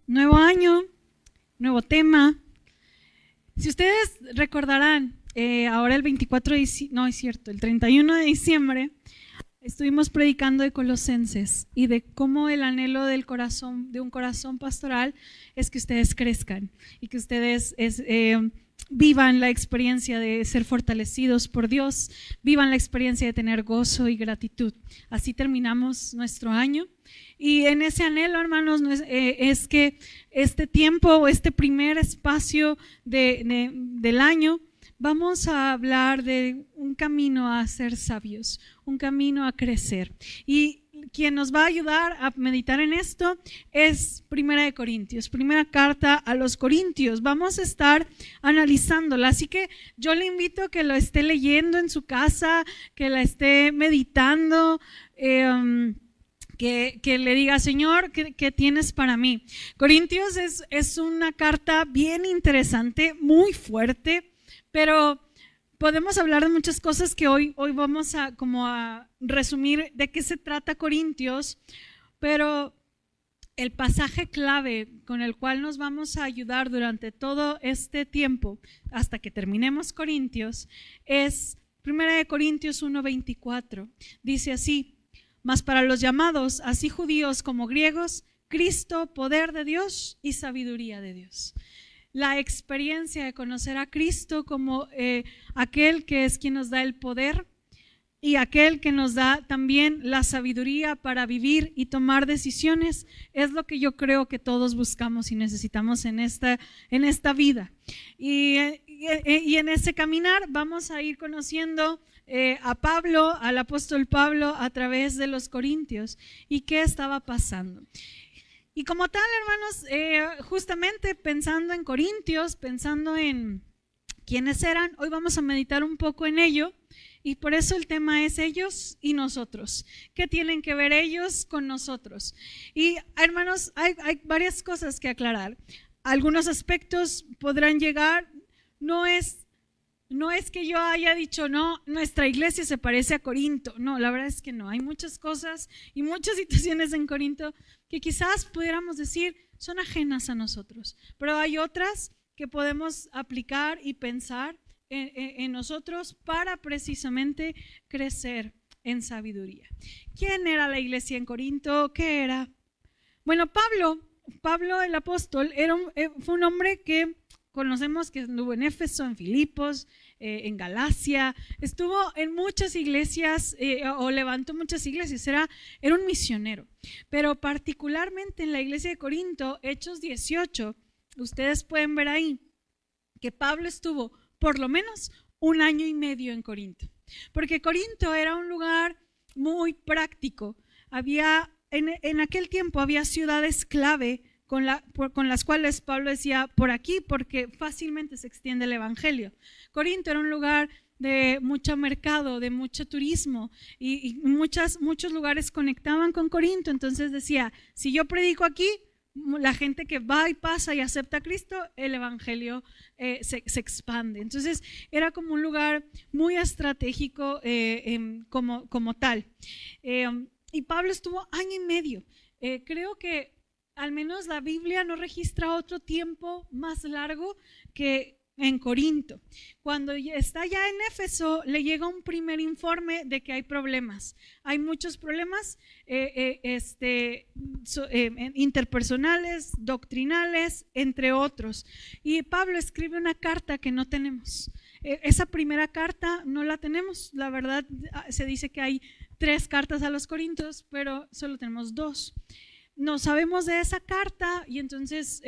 Nuevo año, nuevo tema. Si ustedes recordarán, ahora el 24 de diciembre, no es cierto, el 31 de diciembre, estuvimos predicando de Colosenses y de cómo el anhelo del corazón, de un corazón pastoral, es que ustedes crezcan y que ustedes vivan la experiencia de ser fortalecidos por Dios, vivan la experiencia de tener gozo y gratitud. Así terminamos nuestro año. Y en ese anhelo, hermanos, es que este tiempo o este primer espacio del año vamos a hablar de un camino a ser sabios, un camino a crecer. Y quien nos va a ayudar a meditar en esto es Primera de Corintios, primera carta a los Corintios. Vamos a estar analizándola, así que yo le invito a que lo esté leyendo en su casa, que la esté meditando, que le diga, Señor, ¿qué tienes para mí? Corintios es una carta bien interesante, muy fuerte, pero podemos hablar de muchas cosas que hoy vamos a resumir de qué se trata Corintios, pero el pasaje clave con el cual nos vamos a ayudar durante todo este tiempo, hasta que terminemos Corintios, es 1 Corintios 1:24. Dice así: mas para los llamados, así judíos como griegos, Cristo, poder de Dios y sabiduría de Dios. La experiencia de conocer a Cristo como aquel que es quien nos da el poder y aquel que nos da también la sabiduría para vivir y tomar decisiones, es lo que yo creo que todos buscamos y necesitamos en esta vida. Y en ese caminar vamos a ir conociendo a Pablo, al apóstol Pablo, a través de los Corintios y qué estaba pasando. Y como tal, hermanos, justamente pensando en Corintios, pensando en quiénes eran, hoy vamos a meditar un poco en ello. Y por eso el tema es ellos y nosotros. ¿Qué tienen que ver ellos con nosotros? Y hermanos, hay varias cosas que aclarar. Algunos aspectos podrán llegar, no es que yo haya dicho, no, nuestra iglesia se parece a Corinto. No, la verdad es que no. Hay muchas cosas y muchas situaciones en Corinto que quizás pudiéramos decir son ajenas a nosotros. Pero hay otras que podemos aplicar y pensar en nosotros para precisamente crecer en sabiduría. ¿Quién era la iglesia en Corinto? ¿Qué era? Bueno, Pablo el apóstol fue un hombre que conocemos que estuvo en Éfeso, en Filipos, en Galacia, estuvo en muchas iglesias o levantó muchas iglesias, era un misionero. Pero particularmente en la iglesia de Corinto, Hechos 18, ustedes pueden ver ahí que Pablo estuvo por lo menos 1 año y medio en Corinto, porque Corinto era un lugar muy práctico. En aquel tiempo había ciudades clave con las cuales Pablo decía por aquí, porque fácilmente se extiende el evangelio. Corinto era un lugar de mucho mercado, de mucho turismo, y muchos lugares conectaban con Corinto. Entonces decía, si yo predico aquí, la gente que va y pasa y acepta a Cristo, el evangelio se expande. Entonces era como un lugar muy estratégico como tal. Y Pablo estuvo 1 año y medio. Creo que al menos la Biblia no registra otro tiempo más largo que en Corinto. Cuando está ya en Éfeso, le llega un primer informe de que hay problemas. Hay muchos problemas interpersonales, doctrinales, entre otros. Y Pablo escribe una carta que no tenemos. Esa primera carta no la tenemos. La verdad, se dice que hay 3 cartas a los Corintios, pero solo tenemos 2. No sabemos de esa carta y entonces,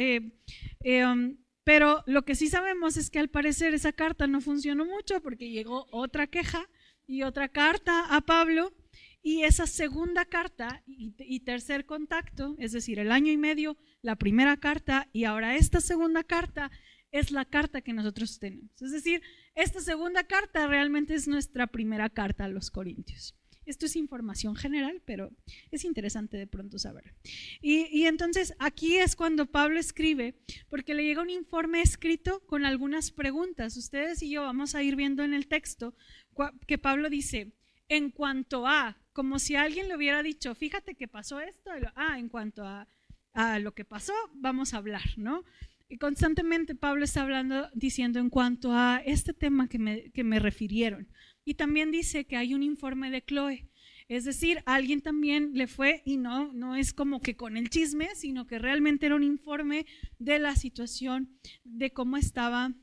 pero lo que sí sabemos es que al parecer esa carta no funcionó mucho porque llegó otra queja y otra carta a Pablo, y esa segunda carta y tercer contacto, es decir, el 1 año y medio, la primera carta y ahora esta segunda carta es la carta que nosotros tenemos. Es decir, esta segunda carta realmente es nuestra primera carta a los Corintios. Esto es información general, pero es interesante de pronto saber. Y entonces aquí es cuando Pablo escribe, porque le llega un informe escrito con algunas preguntas. Ustedes y yo vamos a ir viendo en el texto que Pablo dice, en cuanto a, como si alguien le hubiera dicho, fíjate que pasó esto, en cuanto a a lo que pasó, vamos a hablar, ¿no? Y constantemente Pablo está hablando, diciendo en cuanto a este tema que me refirieron. Y también dice que hay un informe de Chloe. Es decir, alguien también le fue, y no es como que con el chisme, sino que realmente era un informe de la situación, de cómo estaba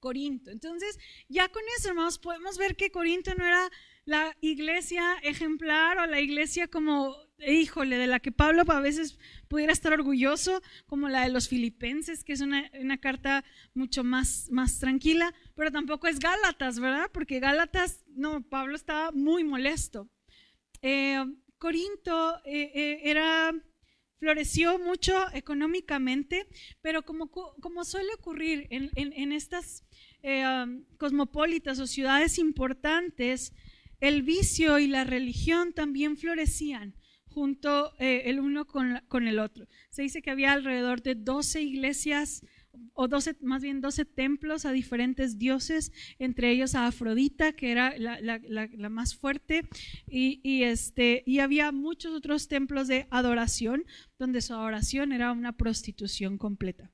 Corinto. Entonces, ya con eso, hermanos, podemos ver que Corinto no era la iglesia ejemplar o la iglesia como, híjole, de la que Pablo a veces pudiera estar orgulloso, como la de los Filipenses, que es una carta mucho más tranquila, pero tampoco es Gálatas, ¿verdad? Porque Gálatas, no, Pablo estaba muy molesto. Corinto floreció mucho económicamente, pero como suele ocurrir en estas cosmopolitas o ciudades importantes, el vicio y la religión también florecían junto el uno con el otro. Se dice que había alrededor de 12 iglesias o 12 templos a diferentes dioses, entre ellos a Afrodita, que era la más fuerte, y había muchos otros templos de adoración, donde su adoración era una prostitución completa.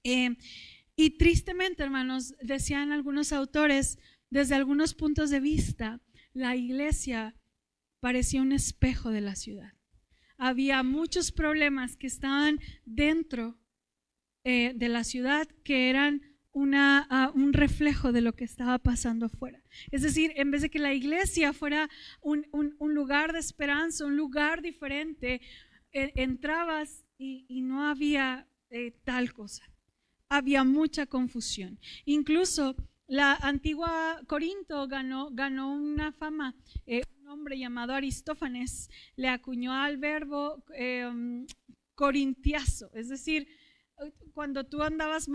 Y tristemente, hermanos, decían algunos autores, desde algunos puntos de vista, la iglesia parecía un espejo de la ciudad. Había muchos problemas que estaban dentro de la ciudad que eran un reflejo de lo que estaba pasando afuera. Es decir, en vez de que la iglesia fuera un lugar de esperanza, un lugar diferente, entrabas y no había tal cosa. Había mucha confusión. Incluso la antigua Corinto ganó una fama. Un hombre llamado Aristófanes le acuñó al verbo corintiazo, es decir, cuando tú andabas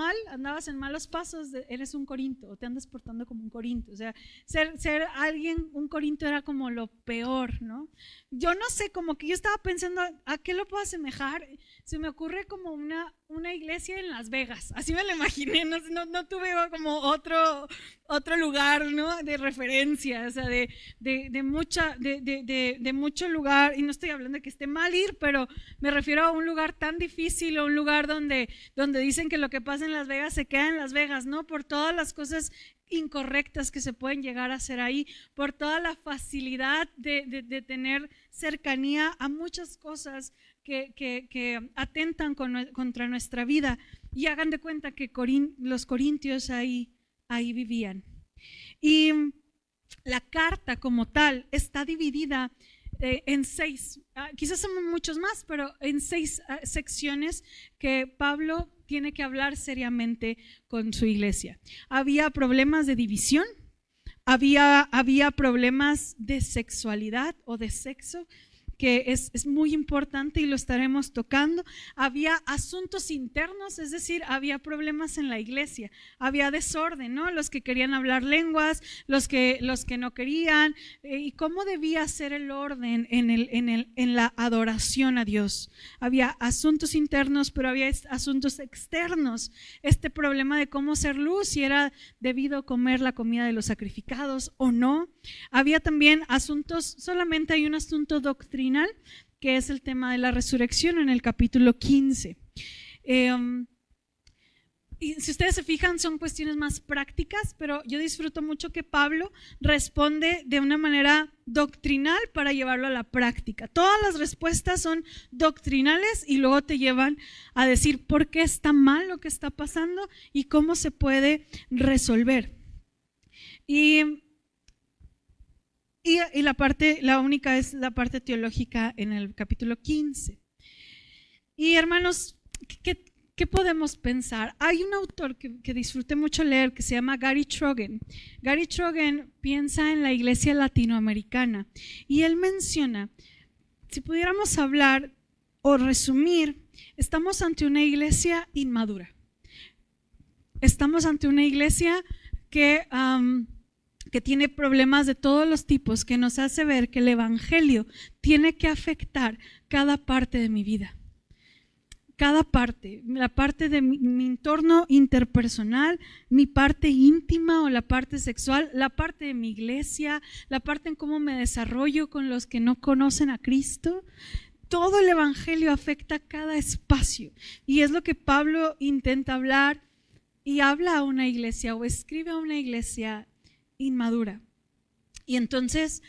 en malos pasos, eres un corinto, o te andas portando como un corinto. O sea, ser alguien, un corinto era como lo peor, ¿no? Yo no sé, como que yo estaba pensando, ¿a qué lo puedo asemejar? Se me ocurre como una iglesia en Las Vegas, así me lo imaginé, no tuve como otro lugar, ¿no? De referencia, o sea, de mucho lugar, y no estoy hablando de que esté mal ir, pero me refiero a un lugar tan difícil, o un lugar donde dicen que lo que pasa en Las Vegas se queda en Las Vegas, ¿no? Por todas las cosas incorrectas que se pueden llegar a hacer ahí, por toda la facilidad de tener cercanía a muchas cosas que atentan contra nuestra vida. Y hagan de cuenta que los corintios ahí vivían. Y la carta como tal está dividida en 6, quizás son muchos más, pero en 6 secciones que Pablo tiene que hablar seriamente con su iglesia. Había problemas de división, había problemas de sexualidad o de sexo, que es muy importante y lo estaremos tocando. Había asuntos internos, es decir, había problemas en la iglesia, había desorden, ¿no? Los que querían hablar lenguas, los que no querían, y cómo debía ser el orden en la adoración a Dios. Había asuntos internos, pero había asuntos externos. Este problema de cómo ser luz, si era debido comer la comida de los sacrificados o no. Había también asuntos, solamente hay un asunto doctrinal, que es el tema de la resurrección en el capítulo 15. Y si ustedes se fijan, son cuestiones más prácticas, pero yo disfruto mucho que Pablo responde de una manera doctrinal para llevarlo a la práctica. Todas las respuestas son doctrinales y luego te llevan a decir por qué está mal lo que está pasando y cómo se puede resolver. Y la única es la parte teológica en el capítulo 15. Y hermanos, ¿qué podemos pensar? Hay un autor que disfruté mucho leer que se llama Gary Trogan. Gary Trogan piensa en la iglesia latinoamericana y él menciona, si pudiéramos hablar o resumir, estamos ante una iglesia inmadura. Estamos ante una iglesia que tiene problemas de todos los tipos, que nos hace ver que el evangelio tiene que afectar cada parte de mi vida. Cada parte, la parte de mi entorno interpersonal, mi parte íntima o la parte sexual, la parte de mi iglesia, la parte en cómo me desarrollo con los que no conocen a Cristo. todo el evangelio afecta cada espacio. Y es lo que Pablo intenta hablar y habla a una iglesia o escribe a una iglesia inmadura. Y entonces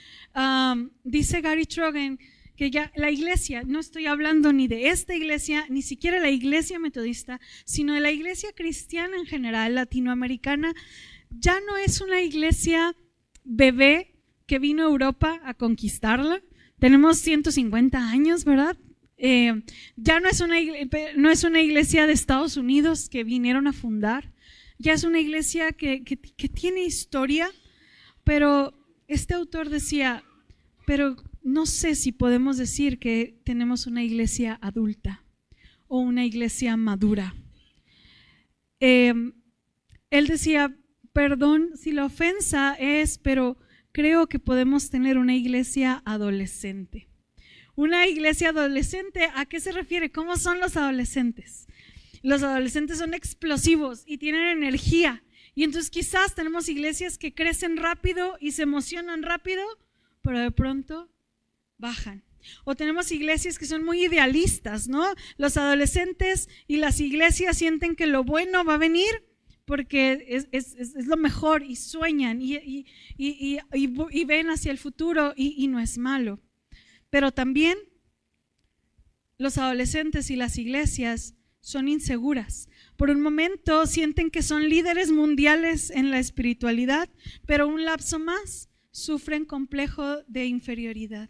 dice Gary Trogan que ya la iglesia, no estoy hablando ni de esta iglesia, ni siquiera la iglesia metodista, sino de la iglesia cristiana en general, latinoamericana, ya no es una iglesia bebé que vino a Europa a conquistarla. Tenemos 150 años, ¿verdad? Ya no es una iglesia de Estados Unidos que vinieron a fundar, ya es una iglesia que tiene historia, pero este autor decía, pero no sé si podemos decir que tenemos una iglesia adulta o una iglesia madura. Él decía, perdón si la ofensa es, pero creo que podemos tener una iglesia adolescente. Una iglesia adolescente, ¿a qué se refiere? ¿Cómo son los adolescentes? Los adolescentes son explosivos y tienen energía. Y entonces quizás tenemos iglesias que crecen rápido y se emocionan rápido, pero de pronto bajan. O tenemos iglesias que son muy idealistas, ¿no? Los adolescentes y las iglesias sienten que lo bueno va a venir porque es lo mejor y sueñan y ven hacia el futuro y no es malo. Pero también los adolescentes y las iglesias son inseguras. Por un momento sienten que son líderes mundiales en la espiritualidad, pero un lapso más sufren complejo de inferioridad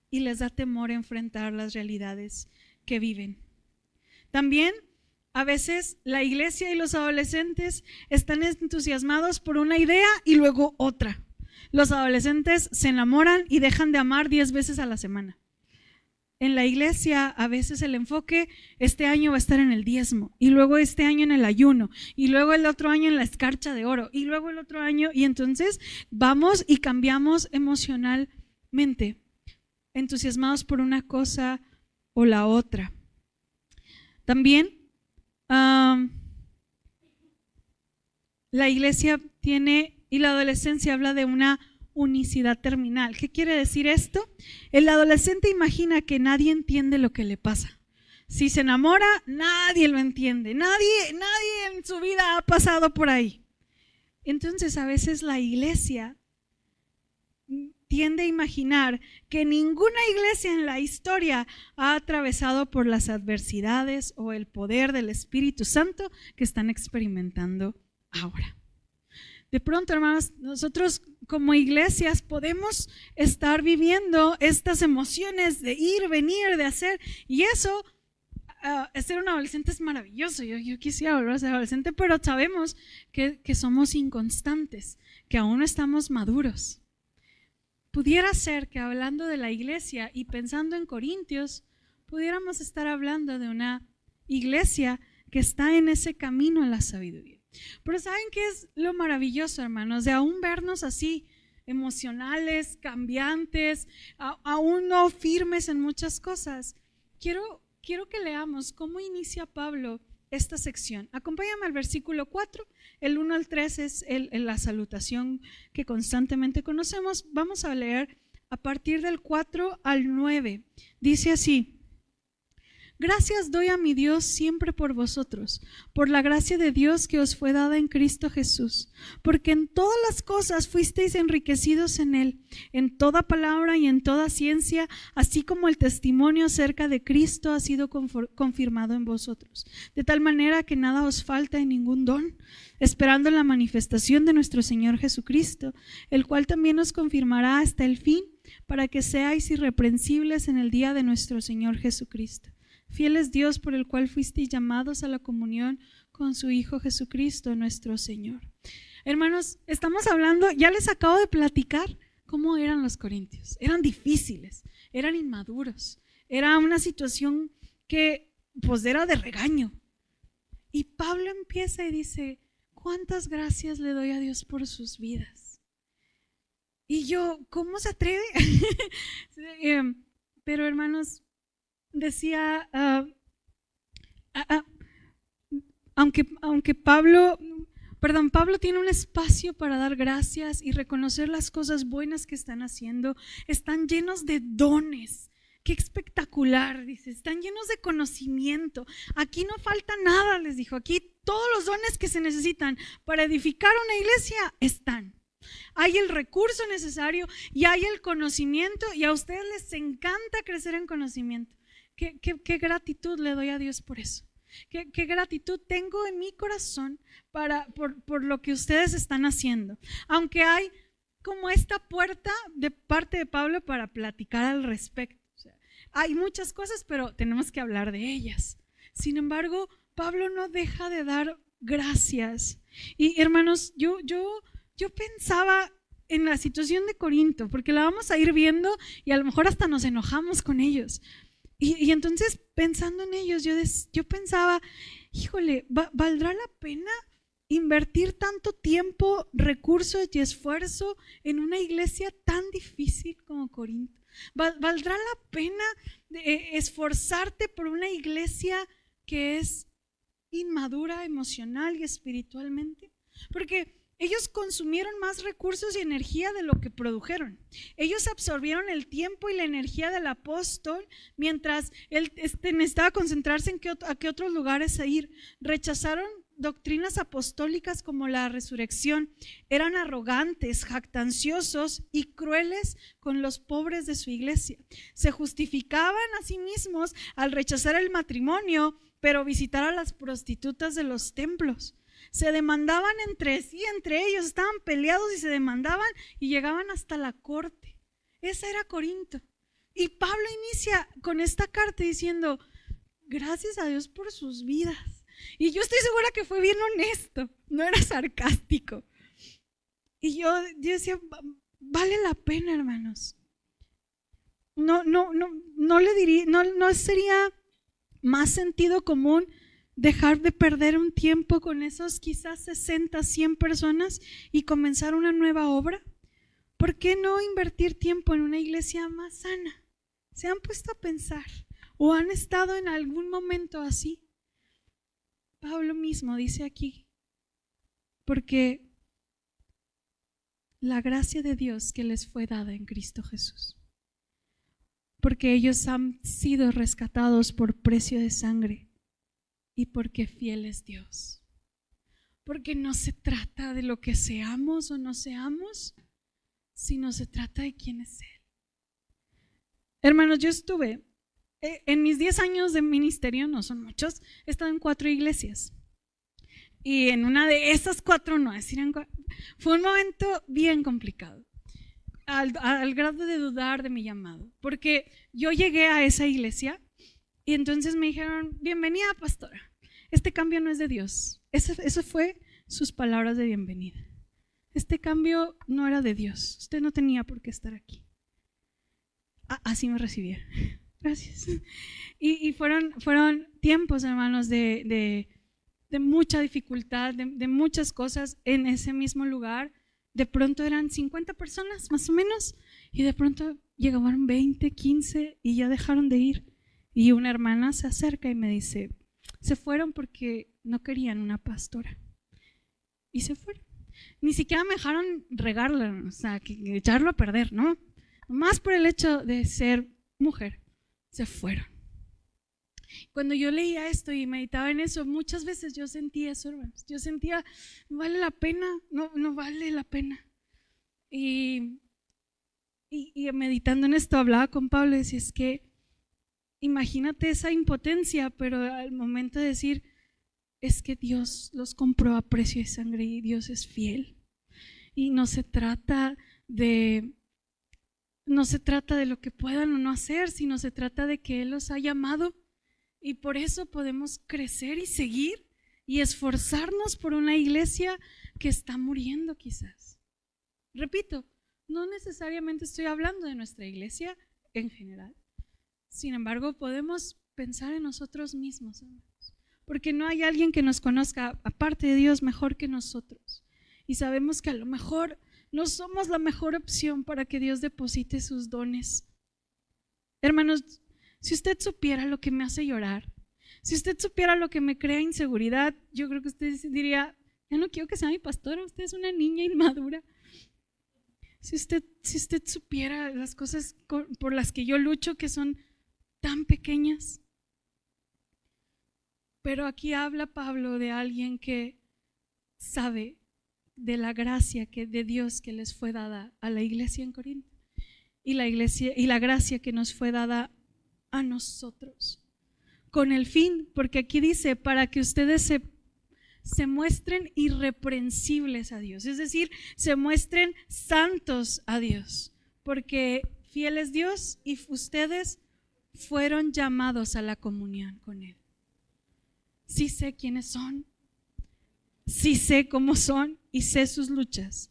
y les da temor enfrentar las realidades que viven. También a veces la iglesia y los adolescentes están entusiasmados por una idea y luego otra. Los adolescentes se enamoran y dejan de amar 10 veces a la semana. En la iglesia a veces el enfoque este año va a estar en el diezmo y luego este año en el ayuno y luego el otro año en la escarcha de oro y luego el otro año, y entonces vamos y cambiamos emocionalmente, entusiasmados por una cosa o la otra. También la iglesia tiene, y la adolescencia habla de una unicidad terminal. ¿Qué quiere decir esto? El adolescente imagina que nadie entiende lo que le pasa. Si se enamora, nadie lo entiende. Nadie en su vida ha pasado por ahí. Entonces a veces la iglesia tiende a imaginar que ninguna iglesia en la historia ha atravesado por las adversidades o el poder del Espíritu Santo que están experimentando ahora. De pronto, hermanos, nosotros como iglesias podemos estar viviendo estas emociones de ir, venir, de hacer, y eso, ser un adolescente es maravilloso. Yo quisiera volver a ser adolescente, pero sabemos que somos inconstantes, que aún no estamos maduros. Pudiera ser que hablando de la iglesia y pensando en Corintios, pudiéramos estar hablando de una iglesia que está en ese camino a la sabiduría. Pero ¿saben qué es lo maravilloso, hermanos? De aún vernos así, emocionales, cambiantes, aún no firmes en muchas cosas. Quiero que leamos cómo inicia Pablo esta sección. Acompáñame al versículo 4, el 1 al 3 es la salutación que constantemente conocemos. Vamos a leer a partir del 4 al 9. Dice así: Gracias doy a mi Dios siempre por vosotros, por la gracia de Dios que os fue dada en Cristo Jesús, porque en todas las cosas fuisteis enriquecidos en Él, en toda palabra y en toda ciencia, así como el testimonio acerca de Cristo ha sido confirmado en vosotros, de tal manera que nada os falta en ningún don, esperando la manifestación de nuestro Señor Jesucristo, el cual también os confirmará hasta el fin, para que seáis irreprensibles en el día de nuestro Señor Jesucristo. Fiel es Dios por el cual fuisteis llamados a la comunión con su Hijo Jesucristo nuestro Señor. Hermanos, estamos hablando, ya les acabo de platicar cómo eran los corintios. Eran difíciles, eran inmaduros, era una situación que pues era de regaño. Y Pablo empieza y dice, ¿cuántas gracias le doy a Dios por sus vidas? Y yo, ¿cómo se atreve? Pero hermanos, decía, aunque Pablo tiene un espacio para dar gracias y reconocer las cosas buenas que están haciendo, están llenos de dones, qué espectacular, dice, están llenos de conocimiento, aquí no falta nada, les dijo, aquí todos los dones que se necesitan para edificar una iglesia están. Hay el recurso necesario y hay el conocimiento y a ustedes les encanta crecer en conocimiento. Qué gratitud le doy a Dios por eso. Qué gratitud tengo en mi corazón por lo que ustedes están haciendo. Aunque hay como esta puerta de parte de Pablo para platicar al respecto. O sea, hay muchas cosas, pero tenemos que hablar de ellas. Sin embargo, Pablo no deja de dar gracias. Y hermanos, yo pensaba en la situación de Corinto, porque la vamos a ir viendo y a lo mejor hasta nos enojamos con ellos. Y entonces pensando en ellos, yo pensaba, híjole, ¿valdrá la pena invertir tanto tiempo, recursos y esfuerzo en una iglesia tan difícil como Corinto? ¿Valdrá la pena esforzarte por una iglesia que es inmadura emocional y espiritualmente? Porque ellos consumieron más recursos y energía de lo que produjeron. Ellos absorbieron el tiempo y la energía del apóstol mientras él necesitaba concentrarse en a qué otros lugares ir. Rechazaron doctrinas apostólicas como la resurrección. Eran arrogantes, jactanciosos y crueles con los pobres de su iglesia. Se justificaban a sí mismos al rechazar el matrimonio, pero visitar a las prostitutas de los templos. Se demandaban entre sí, entre ellos, estaban peleados y se demandaban y llegaban hasta la corte. Esa era Corinto. Y Pablo inicia con esta carta diciendo, gracias a Dios por sus vidas. Y yo estoy segura que fue bien honesto, no era sarcástico. Y yo decía, vale la pena, hermanos. No le diría, no sería más sentido común dejar de perder un tiempo con esos quizás 60, 100 personas y comenzar una nueva obra. ¿Por qué no invertir tiempo en una iglesia más sana? ¿Se han puesto a pensar o han estado en algún momento así? Pablo mismo dice aquí, porque la gracia de Dios que les fue dada en Cristo Jesús, porque ellos han sido rescatados por precio de sangre y porque fiel es Dios. Porque no se trata de lo que seamos o no seamos, sino se trata de quién es Él. Hermanos, yo estuve en mis 10 años de ministerio, no son muchos, he estado en 4 iglesias. Y en una de esas 4, no decir en 4, fue un momento bien complicado, al grado de dudar de mi llamado. Porque yo llegué a esa iglesia y entonces me dijeron, bienvenida pastora, este cambio no es de Dios. Eso fue sus palabras de bienvenida. Este cambio no era de Dios, usted no tenía por qué estar aquí. Así me recibieron. Gracias. Y fueron tiempos, hermanos, de mucha dificultad, de muchas cosas en ese mismo lugar. De pronto eran 50 personas más o menos y de pronto llegaban 20, 15 y ya dejaron de ir. Y una hermana se acerca y me dice, se fueron porque no querían una pastora. Y se fueron. Ni siquiera me dejaron regarla, o sea, que echarlo a perder, ¿no? Más por el hecho de ser mujer, se fueron. Cuando yo leía esto y meditaba en eso, muchas veces yo sentía eso, hermanos. Yo sentía, ¿no vale la pena? No vale la pena. Y meditando en esto, hablaba con Pablo y decía, es que imagínate esa impotencia, pero al momento de decir, es que Dios los compró a precio de sangre y Dios es fiel. Y no se trata de lo que puedan o no hacer, sino se trata de que Él los ha llamado y por eso podemos crecer y seguir y esforzarnos por una iglesia que está muriendo quizás. Repito, no necesariamente estoy hablando de nuestra iglesia en general. Sin embargo, podemos pensar en nosotros mismos, hermanos, porque no hay alguien que nos conozca, aparte de Dios, mejor que nosotros. Y sabemos que a lo mejor no somos la mejor opción para que Dios deposite sus dones. Hermanos, si usted supiera lo que me hace llorar, si usted supiera lo que me crea inseguridad, yo creo que usted diría, ya no quiero que sea mi pastora, usted es una niña inmadura. Si usted supiera las cosas por las que yo lucho, que son tan pequeñas. Pero aquí habla Pablo de alguien que sabe de la gracia de Dios que les fue dada a la iglesia en Corinto y la gracia que nos fue dada a nosotros, con el fin, porque aquí dice, para que ustedes se muestren irreprensibles a Dios, es decir, se muestren santos a Dios, porque fiel es Dios y ustedes fueron llamados a la comunión con Él. Sí sé quiénes son, sí sé cómo son y sé sus luchas,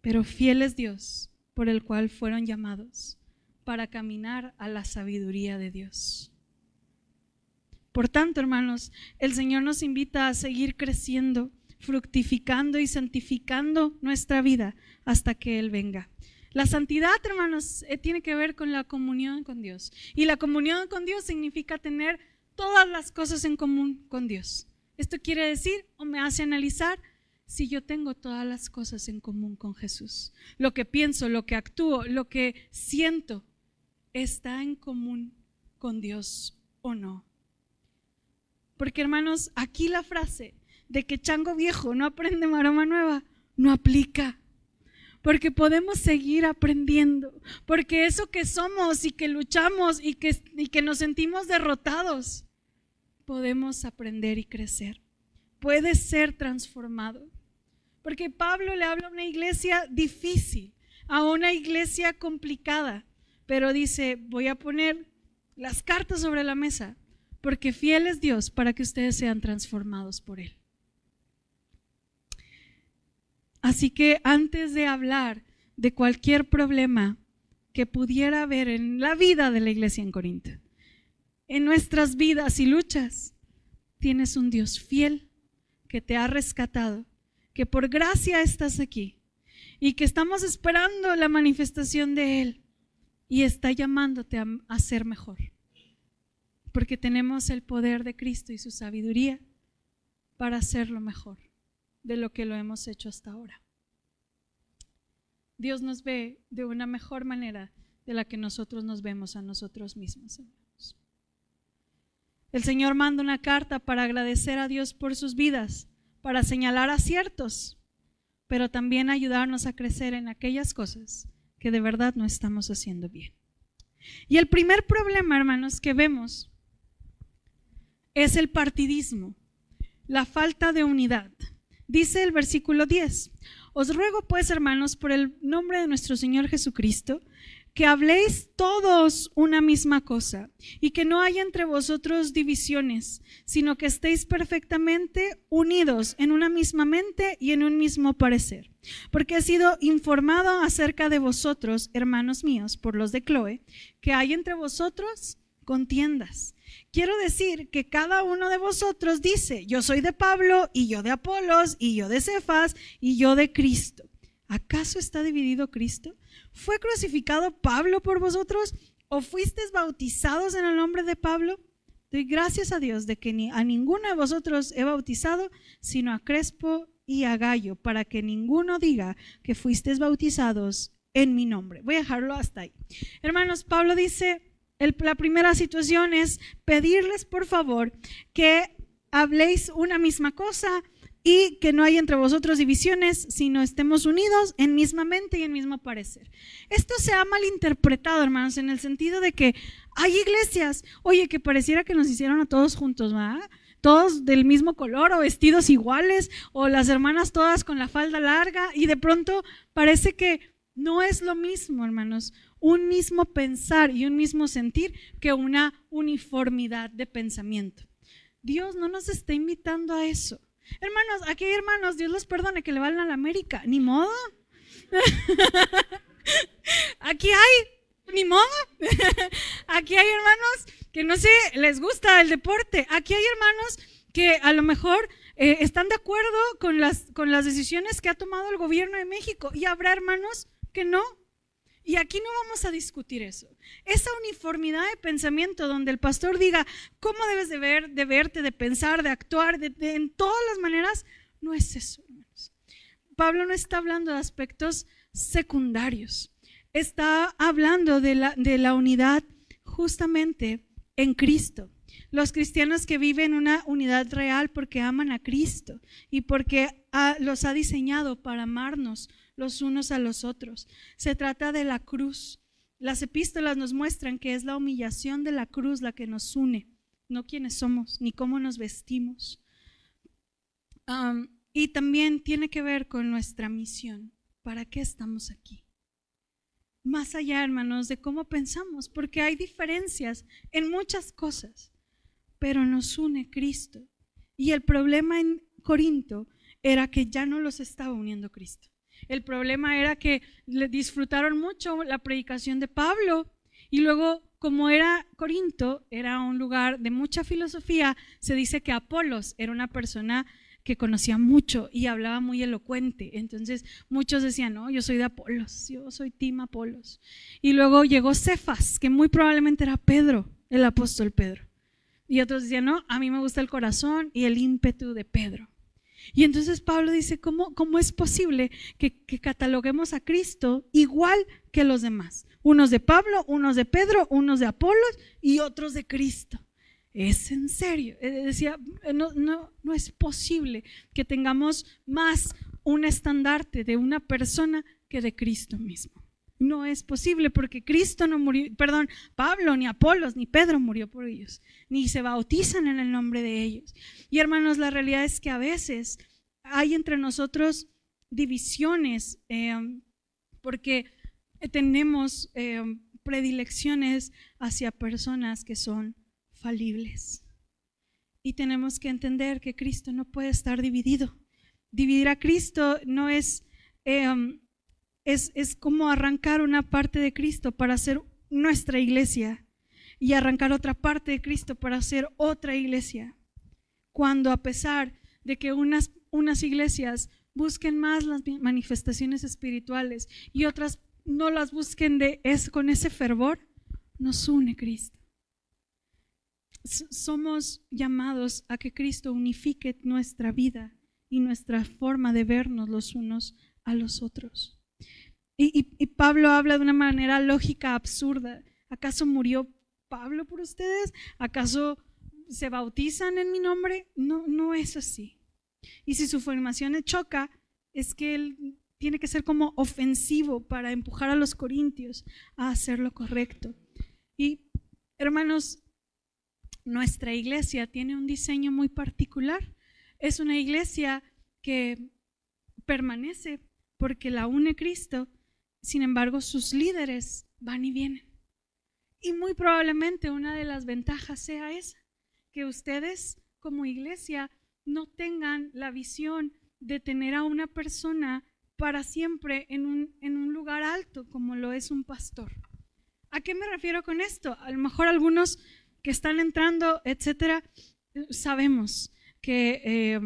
pero fiel es Dios por el cual fueron llamados para caminar a la sabiduría de Dios. Por tanto, hermanos, el Señor nos invita a seguir creciendo, fructificando y santificando nuestra vida hasta que Él venga. La santidad, hermanos, tiene que ver con la comunión con Dios. Y la comunión con Dios significa tener todas las cosas en común con Dios. Esto quiere decir, o me hace analizar, si yo tengo todas las cosas en común con Jesús. Lo que pienso, lo que actúo, lo que siento, ¿está en común con Dios o no? Porque, hermanos, aquí la frase de que chango viejo no aprende maroma nueva no aplica. Porque podemos seguir aprendiendo, porque eso que somos y que luchamos y que nos sentimos derrotados, podemos aprender y crecer. Puede ser transformado. Porque Pablo le habla a una iglesia difícil, a una iglesia complicada, pero dice, voy a poner las cartas sobre la mesa, porque fiel es Dios para que ustedes sean transformados por Él. Así que antes de hablar de cualquier problema que pudiera haber en la vida de la iglesia en Corinto, en nuestras vidas y luchas, tienes un Dios fiel que te ha rescatado, que por gracia estás aquí y que estamos esperando la manifestación de Él y está llamándote a ser mejor, porque tenemos el poder de Cristo y su sabiduría para hacerlo mejor de lo que lo hemos hecho hasta ahora. Dios nos ve de una mejor manera de la que nosotros nos vemos a nosotros mismos, hermanos. El Señor manda una carta para agradecer a Dios por sus vidas, para señalar aciertos, pero también ayudarnos a crecer en aquellas cosas que de verdad no estamos haciendo bien. Y el primer problema, hermanos, que vemos es el partidismo, la falta de unidad. Dice el versículo 10, os ruego pues, hermanos, por el nombre de nuestro Señor Jesucristo, que habléis todos una misma cosa y que no haya entre vosotros divisiones, sino que estéis perfectamente unidos en una misma mente y en un mismo parecer. Porque he sido informado acerca de vosotros, hermanos míos, por los de Cloé, que hay entre vosotros contiendas. Quiero decir que cada uno de vosotros dice, yo soy de Pablo, y yo de Apolos, y yo de Cefas, y yo de Cristo. ¿Acaso está dividido Cristo? ¿Fue crucificado Pablo por vosotros? ¿O fuisteis bautizados en el nombre de Pablo? Doy gracias a Dios de que a ninguno de vosotros he bautizado, sino a Crespo y a Gayo, para que ninguno diga que fuisteis bautizados en mi nombre. Voy a dejarlo hasta ahí. Hermanos, Pablo dice, la primera situación es pedirles por favor que habléis una misma cosa y que no haya entre vosotros divisiones, sino estemos unidos en misma mente y en mismo parecer. Esto se ha malinterpretado, hermanos, en el sentido de que hay iglesias, oye, que pareciera que nos hicieron a todos juntos, ¿verdad? Todos del mismo color o vestidos iguales, o las hermanas todas con la falda larga, y de pronto parece que no es lo mismo, hermanos, un mismo pensar y un mismo sentir que una uniformidad de pensamiento. Dios no nos está invitando a eso. Hermanos, aquí hay hermanos, Dios los perdone, que le van a la América, ni modo. Aquí hay, ni modo. Aquí hay hermanos que no sé, les gusta el deporte. Aquí hay hermanos que a lo mejor están de acuerdo con las decisiones que ha tomado el gobierno de México, y habrá hermanos que no. Y aquí no vamos a discutir eso. Esa uniformidad de pensamiento donde el pastor diga cómo debes de verte, de pensar, de actuar, en todas las maneras, no es eso, hermanos. Pablo no está hablando de aspectos secundarios. Está hablando de la unidad justamente en Cristo. Los cristianos que viven una unidad real porque aman a Cristo y porque los ha diseñado para amarnos los unos a los otros. Se trata de la cruz. Las epístolas nos muestran que es la humillación de la cruz la que nos une, no quiénes somos ni cómo nos vestimos. Y también tiene que ver con nuestra misión. ¿Para qué estamos aquí? Más allá, hermanos, de cómo pensamos, porque hay diferencias en muchas cosas, pero nos une Cristo. Y el problema en Corinto era que ya no los estaba uniendo Cristo. El problema era que le disfrutaron mucho la predicación de Pablo y luego, como era Corinto, era un lugar de mucha filosofía, se dice que Apolos era una persona que conocía mucho y hablaba muy elocuente. Entonces muchos decían, no, yo soy de Apolos, yo soy team Apolos. Y luego llegó Cefas, que muy probablemente era Pedro, el apóstol Pedro. Y otros decían, no, a mí me gusta el corazón y el ímpetu de Pedro. Y entonces Pablo dice, ¿cómo es posible que cataloguemos a Cristo igual que los demás? Unos de Pablo, unos de Pedro, unos de Apolos y otros de Cristo. ¿Es en serio? Decía, no es posible que tengamos más un estandarte de una persona que de Cristo mismo. No es posible porque Cristo no murió, Pablo, ni Apolos, ni Pedro murió por ellos, ni se bautizan en el nombre de ellos. Y hermanos, la realidad es que a veces hay entre nosotros divisiones porque tenemos predilecciones hacia personas que son falibles. Y tenemos que entender que Cristo no puede estar dividido. Dividir a Cristo no es como arrancar una parte de Cristo para hacer nuestra iglesia y arrancar otra parte de Cristo para hacer otra iglesia. Cuando a pesar de que unas iglesias busquen más las manifestaciones espirituales y otras no las busquen con ese fervor, nos une Cristo. Somos llamados a que Cristo unifique nuestra vida y nuestra forma de vernos los unos a los otros. Y Pablo habla de una manera lógica absurda. ¿Acaso murió Pablo por ustedes? ¿Acaso se bautizan en mi nombre? No es así. Y si su formación choca, es que él tiene que ser como ofensivo para empujar a los corintios a hacer lo correcto. Y hermanos, nuestra iglesia tiene un diseño muy particular. Es una iglesia que permanece porque la une Cristo. Sin embargo, sus líderes van y vienen. Y muy probablemente una de las ventajas sea esa, que ustedes como iglesia no tengan la visión de tener a una persona para siempre en un lugar alto como lo es un pastor. ¿A qué me refiero con esto? A lo mejor algunos que están entrando, etcétera, sabemos que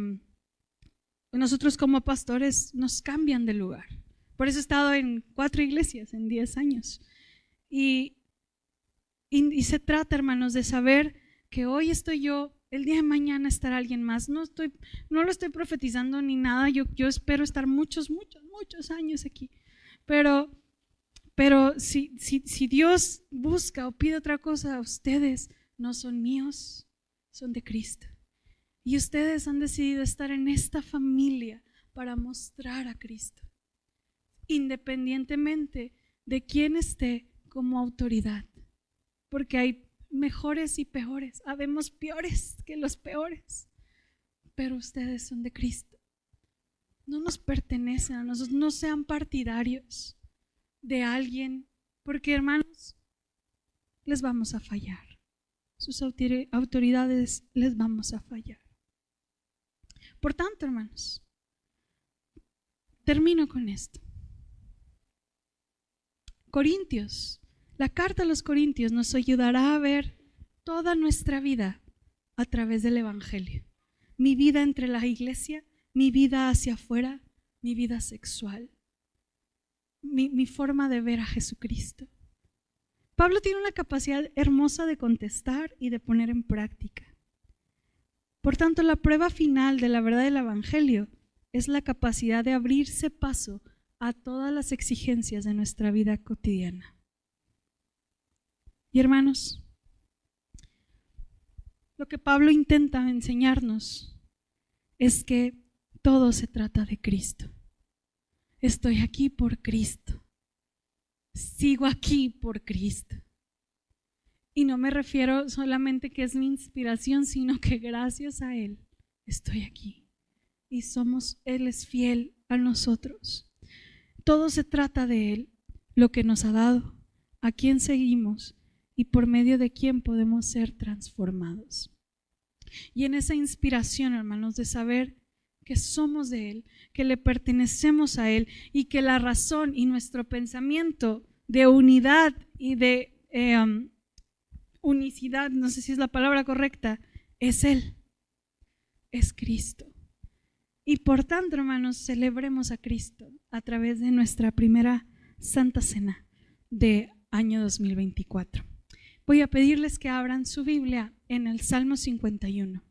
nosotros como pastores nos cambian de lugar. Por eso he estado en 4 iglesias en 10 años. Y se trata, hermanos, de saber que hoy estoy yo, el día de mañana estará alguien más. No lo estoy profetizando ni nada. Yo espero estar muchos años aquí. Pero si Dios busca o pide otra cosa, ustedes no son míos, son de Cristo. Y ustedes han decidido estar en esta familia para mostrar a Cristo, independientemente de quién esté como autoridad, porque hay mejores y peores, habemos peores que los peores, pero ustedes son de Cristo, no nos pertenecen a nosotros. No sean partidarios de alguien, porque hermanos, les vamos a fallar, sus autoridades les vamos a fallar. Por tanto, hermanos, termino con esto. Corintios, la carta a los Corintios nos ayudará a ver toda nuestra vida a través del Evangelio. Mi vida entre la iglesia, mi vida hacia afuera, mi vida sexual, mi forma de ver a Jesucristo. Pablo tiene una capacidad hermosa de contestar y de poner en práctica. Por tanto, la prueba final de la verdad del Evangelio es la capacidad de abrirse paso a todas las exigencias de nuestra vida cotidiana. Y hermanos, lo que Pablo intenta enseñarnos es que todo se trata de Cristo. Estoy aquí por Cristo. Sigo aquí por Cristo. Y no me refiero solamente que es mi inspiración, sino que gracias a Él estoy aquí. Y Él es fiel a nosotros. Todo se trata de Él, lo que nos ha dado, a quién seguimos y por medio de quién podemos ser transformados. Y en esa inspiración, hermanos, de saber que somos de Él, que le pertenecemos a Él y que la razón y nuestro pensamiento de unidad y de unicidad, no sé si es la palabra correcta, es Él, es Cristo. Y por tanto, hermanos, celebremos a Cristo a través de nuestra primera Santa Cena de año 2024. Voy a pedirles que abran su Biblia en el Salmo 51.